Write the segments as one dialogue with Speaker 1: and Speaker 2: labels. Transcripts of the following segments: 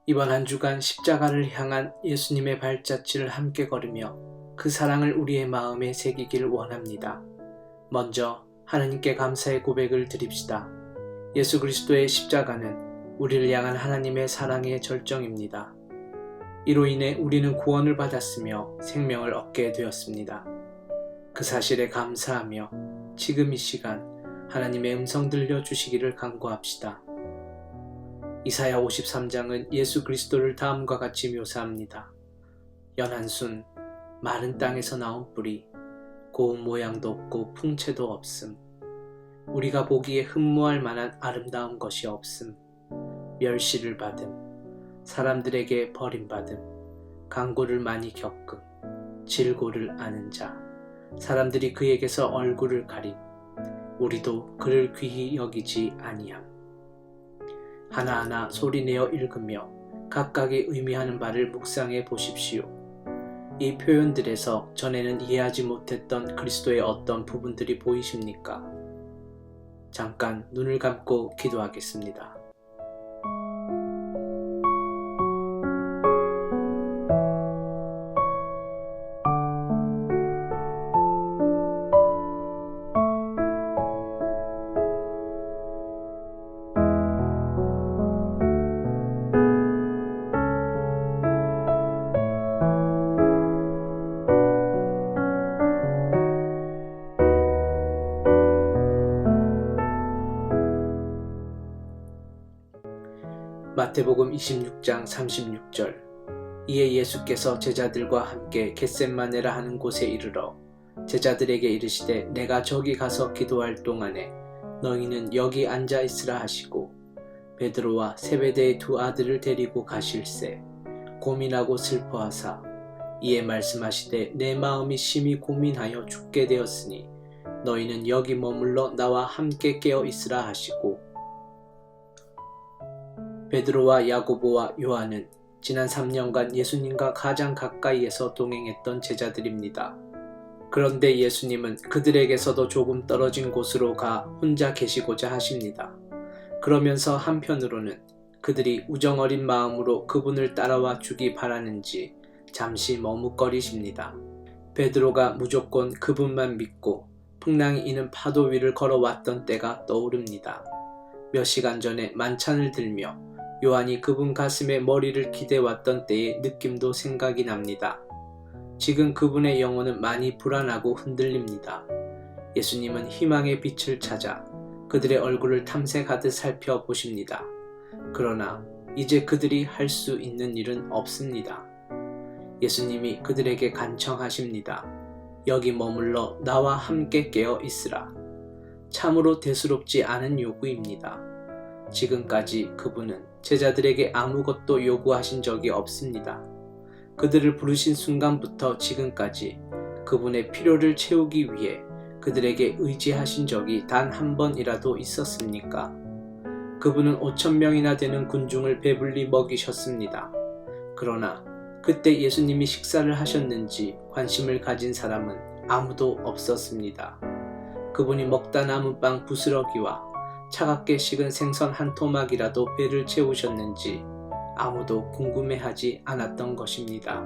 Speaker 1: 이번 한 주간 십자가를 향한 예수님의 발자취를 함께 걸으며 그 사랑을 우리의 마음에 새기길 원합니다. 먼저 하나님께 감사의 고백을 드립시다. 예수 그리스도의 십자가는 우리를 향한 하나님의 사랑의 절정입니다. 이로 인해 우리는 구원을 받았으며 생명을 얻게 되었습니다. 그 사실에 감사하며 지금 이 시간 하나님의 음성 들려주시기를 간구합시다. 이사야 53장은 예수 그리스도를 다음과 같이 묘사합니다. 연한 순, 마른 땅에서 나온 뿌리, 고운 모양도 없고 풍채도 없음. 우리가 보기에 흠모할 만한 아름다운 것이 없음. 멸시를 받음, 사람들에게 버림받음, 강고를 많이 겪음, 질고를 아는 자, 사람들이 그에게서 얼굴을 가림. 우리도 그를 귀히 여기지 아니함. 하나하나 소리내어 읽으며 각각의 의미하는 바를 묵상해 보십시오. 이 표현들에서 전에는 이해하지 못했던 그리스도의 어떤 부분들이 보이십니까? 잠깐 눈을 감고 기도하겠습니다. 마태복음 26장 36절. 이에 예수께서 제자들과 함께 겟셋마네라 하는 곳에 이르러 제자들에게 이르시되 내가 저기 가서 기도할 동안에 너희는 여기 앉아 있으라 하시고 베드로와 세베대의 두 아들을 데리고 가실새 고민하고 슬퍼하사 이에 말씀하시되 내 마음이 심히 고민하여 죽게 되었으니 너희는 여기 머물러 나와 함께 깨어 있으라 하시고 베드로와 야고보와 요한은 지난 3년간 예수님과 가장 가까이에서 동행했던 제자들입니다. 그런데 예수님은 그들에게서도 조금 떨어진 곳으로 가 혼자 계시고자 하십니다. 그러면서 한편으로는 그들이 우정어린 마음으로 그분을 따라와 주기 바라는지 잠시 머뭇거리십니다. 베드로가 무조건 그분만 믿고 풍랑이 이는 파도 위를 걸어왔던 때가 떠오릅니다. 몇 시간 전에 만찬을 들며 요한이 그분 가슴에 머리를 기대왔던 때의 느낌도 생각이 납니다. 지금 그분의 영혼은 많이 불안하고 흔들립니다. 예수님은 희망의 빛을 찾아 그들의 얼굴을 탐색하듯 살펴보십니다. 그러나 이제 그들이 할 수 있는 일은 없습니다. 예수님이 그들에게 간청하십니다. 여기 머물러 나와 함께 깨어 있으라. 참으로 대수롭지 않은 요구입니다. 지금까지 그분은 제자들에게 아무것도 요구하신 적이 없습니다. 그들을 부르신 순간부터 지금까지 그분의 필요를 채우기 위해 그들에게 의지하신 적이 단 한 번이라도 있었습니까? 그분은 5,000명이나 되는 군중을 배불리 먹이셨습니다. 그러나 그때 예수님이 식사를 하셨는지 관심을 가진 사람은 아무도 없었습니다. 그분이 먹다 남은 빵 부스러기와 차갑게 식은 생선 한 토막이라도 배를 채우셨는지 아무도 궁금해하지 않았던 것입니다.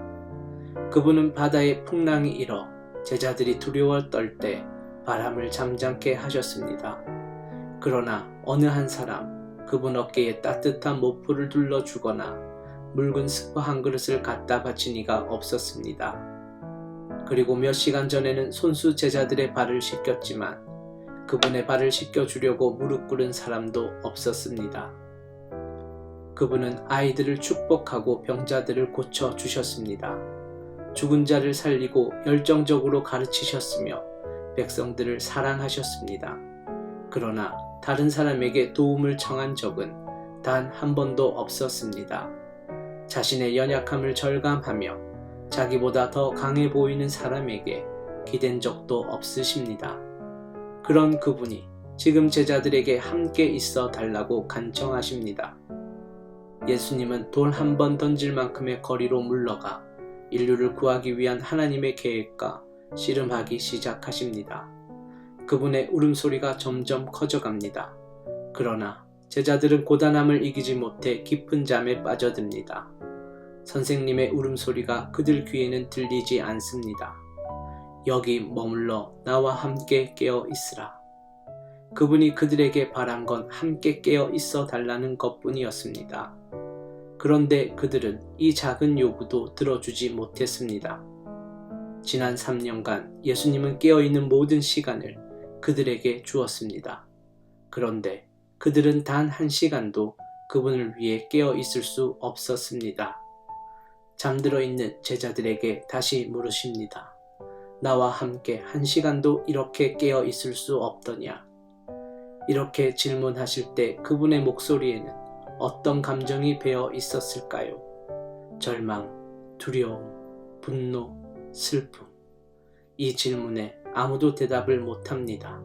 Speaker 1: 그분은 바다의 풍랑이 일어 제자들이 두려워 떨 때 바람을 잠잠케 하셨습니다. 그러나 어느 한 사람 그분 어깨에 따뜻한 모포를 둘러주거나 묽은 스프 한 그릇을 갖다 바친 이가 없었습니다. 그리고 몇 시간 전에는 손수 제자들의 발을 씻겼지만 그분의 발을 씻겨주려고 무릎 꿇은 사람도 없었습니다. 그분은 아이들을 축복하고 병자들을 고쳐주셨습니다. 죽은 자를 살리고 열정적으로 가르치셨으며 백성들을 사랑하셨습니다. 그러나 다른 사람에게 도움을 청한 적은 단 한 번도 없었습니다. 자신의 연약함을 절감하며 자기보다 더 강해 보이는 사람에게 기댄 적도 없으십니다. 그런 그분이 지금 제자들에게 함께 있어 달라고 간청하십니다. 예수님은 돌 한 번 던질 만큼의 거리로 물러가 인류를 구하기 위한 하나님의 계획과 씨름하기 시작하십니다. 그분의 울음소리가 점점 커져갑니다. 그러나 제자들은 고단함을 이기지 못해 깊은 잠에 빠져듭니다. 선생님의 울음소리가 그들 귀에는 들리지 않습니다. 여기 머물러 나와 함께 깨어 있으라. 그분이 그들에게 바란 건 함께 깨어 있어 달라는 것뿐이었습니다. 그런데 그들은 이 작은 요구도 들어주지 못했습니다. 지난 3년간 예수님은 깨어있는 모든 시간을 그들에게 주었습니다. 그런데 그들은 단 1시간도 그분을 위해 깨어 있을 수 없었습니다. 잠들어 있는 제자들에게 다시 물으십니다. 나와 함께 1시간도 이렇게 깨어 있을 수 없더냐? 이렇게 질문하실 때 그분의 목소리에는 어떤 감정이 배어 있었을까요? 절망, 두려움, 분노, 슬픔. 이 질문에 아무도 대답을 못합니다.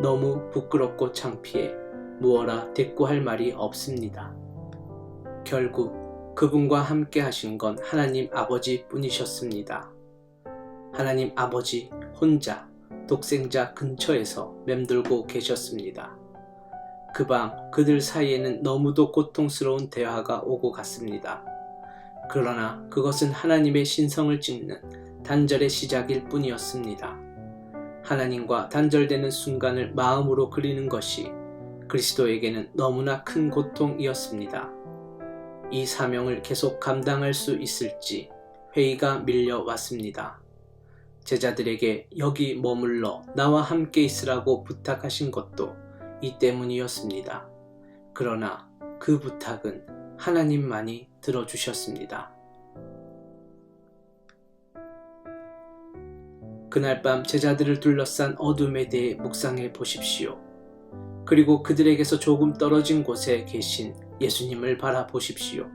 Speaker 1: 너무 부끄럽고 창피해 무어라 대꾸할 말이 없습니다. 결국 그분과 함께 하신 건 하나님 아버지 뿐이셨습니다. 하나님 아버지 혼자 독생자 근처에서 맴돌고 계셨습니다. 그 밤 그들 사이에는 너무도 고통스러운 대화가 오고 갔습니다. 그러나 그것은 하나님의 신성을 찍는 단절의 시작일 뿐이었습니다. 하나님과 단절되는 순간을 마음으로 그리는 것이 그리스도에게는 너무나 큰 고통이었습니다. 이 사명을 계속 감당할 수 있을지 회의가 밀려왔습니다. 제자들에게 여기 머물러 나와 함께 있으라고 부탁하신 것도 이 때문이었습니다. 그러나 그 부탁은 하나님만이 들어주셨습니다. 그날 밤 제자들을 둘러싼 어둠에 대해 묵상해 보십시오. 그리고 그들에게서 조금 떨어진 곳에 계신 예수님을 바라보십시오.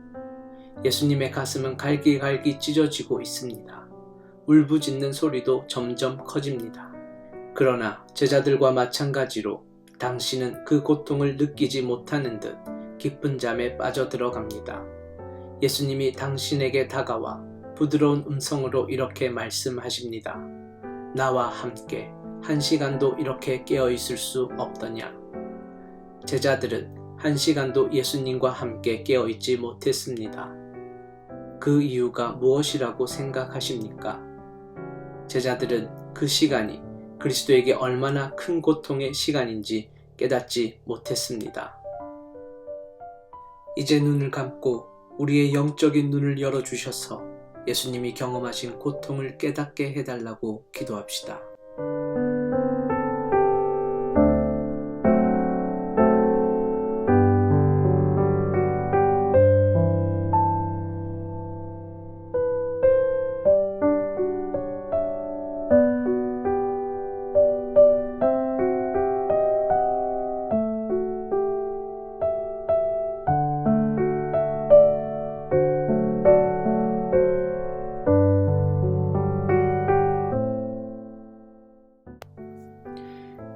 Speaker 1: 예수님의 가슴은 갈기갈기 찢어지고 있습니다. 울부짖는 소리도 점점 커집니다. 그러나 제자들과 마찬가지로 당신은 그 고통을 느끼지 못하는 듯 깊은 잠에 빠져들어갑니다. 예수님이 당신에게 다가와 부드러운 음성으로 이렇게 말씀하십니다. 나와 함께 1시간도 이렇게 깨어있을 수 없더냐? 제자들은 1시간도 예수님과 함께 깨어있지 못했습니다. 그 이유가 무엇이라고 생각하십니까? 제자들은 그 시간이 그리스도에게 얼마나 큰 고통의 시간인지 깨닫지 못했습니다. 이제 눈을 감고 우리의 영적인 눈을 열어주셔서 예수님이 경험하신 고통을 깨닫게 해달라고 기도합시다.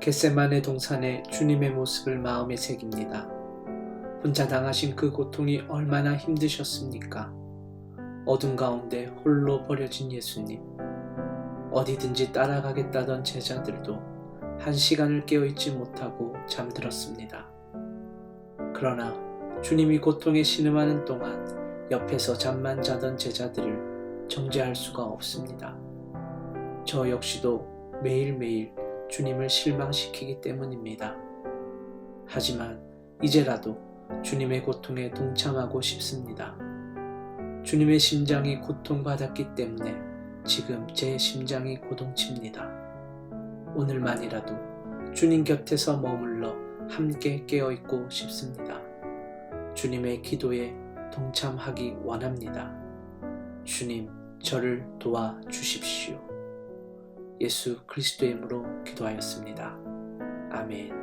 Speaker 1: 겟세마네 동산의 주님의 모습을 마음에 새깁니다. 혼자 당하신 그 고통이 얼마나 힘드셨습니까? 어둠 가운데 홀로 버려진 예수님. 어디든지 따라가겠다던 제자들도 1시간을 깨어있지 못하고 잠들었습니다. 그러나 주님이 고통에 신음하는 동안 옆에서 잠만 자던 제자들을 정죄할 수가 없습니다. 저 역시도 매일매일 주님을 실망시키기 때문입니다. 하지만 이제라도 주님의 고통에 동참하고 싶습니다. 주님의 심장이 고통받았기 때문에 지금 제 심장이 고동칩니다. 오늘만이라도 주님 곁에서 머물러 함께 깨어있고 싶습니다. 주님의 기도에 동참하기 원합니다. 주님, 저를 도와주십시오. 예수 그리스도의 이름으로 기도하였습니다. 아멘.